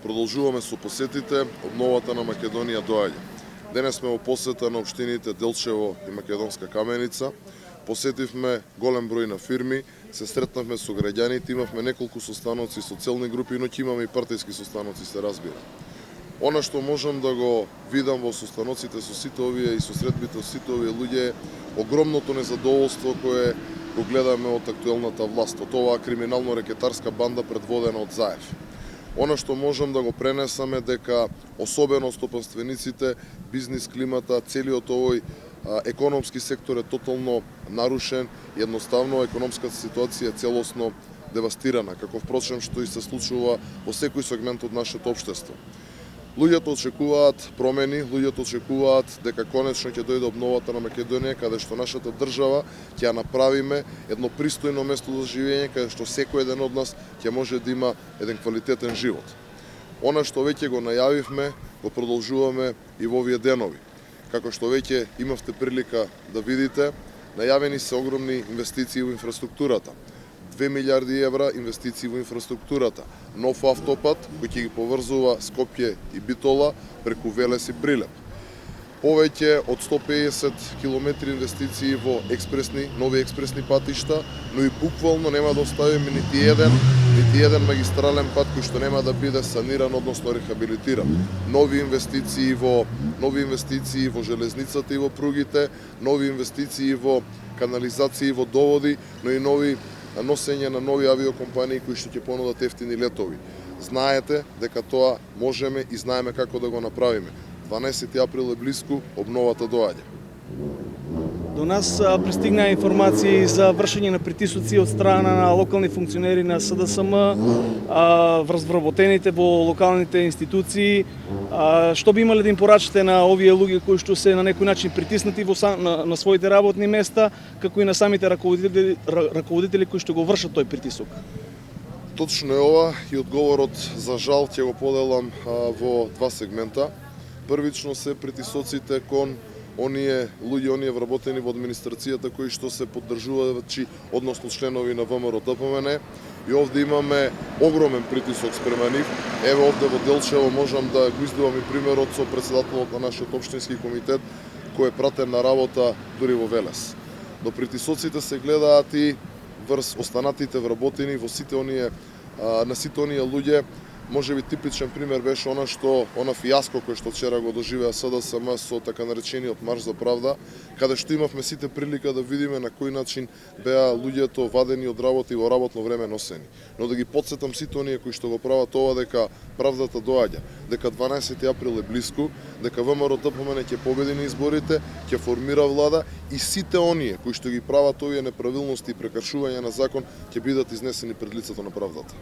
Продолжуваме со посетите, обновата на Македонија доаѓа. Денес сме во посета на општините Делчево и Македонска Каменица. Посетивме голем број на фирми, се сретнавме со граѓаните, имавме неколку состаноци со целни групи, но ќе имаме и партиски состаноци, се разбира. Она што можам да го видам во состаноците со сите овие и со средбите со сите овие луѓе е огромното незадоволство кое го гледаме од актуелната власт, од оваа криминално-рекетарска банда предводена од Заев. Она што можам да го пренесам е дека особено стопанствениците, бизнис климата, целиот овој економски сектор е тотално нарушен и едноставно економската ситуација е целосно девастирана, како впрочем што и се случува во секој сегмент од нашето општество. Луѓето очекуваат промени, луѓето очекуваат дека конечно ќе дојде обновата на Македонија, каде што нашата држава ќе ја направиме едно пристојно место за живење, каде што секој еден од нас ќе може да има еден квалитетен живот. Она што веќе го најавивме, го продолжуваме и во овие денови. Како што веќе имавте прилика да видите, најавени се огромни инвестиции во инфраструктурата. 2 милиарди евра инвестиции во инфраструктурата, нов автопат кој ќе ги поврзува Скопје и Битола преку Велес и Прилеп. Повеќе од 150 километри инвестиции во нови експресни патишта, но и буквално нема да оставиме нити еден магистрален пат кој што нема да биде саниран, односно рехабилитиран. Нови инвестиции во железницата и во пругите, нови инвестиции во канализации, во доводи, но и нови носење на нови авиокомпании кои што ќе понудат ефтини летови. Знаете дека тоа можеме и знаеме како да го направиме. 12 април е блиску, обновата доаѓа. До нас пристигна информации за вршење на притисоци од страна на локални функционери на СДСМ, вработените во локалните институции. Што би имале да им порачате на овие луѓе кои што се на некој начин притиснати на своите работни места, како и на самите раководители кои што го вршат тој притисок? Точно е ова и одговорот за жал ќе го поделам во два сегмента. Првично се притисоците кон оние вработени во администрацијата кои што се поддржувачи, односно членови на ВМРО-ДПМН. И овде имаме огромен притисок спрема нив. Еве овде во Делчево можам да го издувам и примерот со претседателот на нашиот општински комитет кој е пратен на работа дури во Велес. Но притисоците се гледаат и врз останатите вработени на сите оние луѓе. Може би типичен пример беше она фијаско кој што вчера го доживеа СДСМ со така наречениот марш за правда, каде што имавме сите прилика да видиме на кој начин беа луѓето вадени од работа и во работно време носени. Но да ги потсетам сите оние кои што го прават ова дека правдата доаѓа, дека 12 април е блиску, дека ВМРО-ДПМН ќе победи на изборите, ќе формира влада и сите оние кои што ги прават овие неправилности и прекршување на закон ќе бидат изнесени пред лицето на правдата.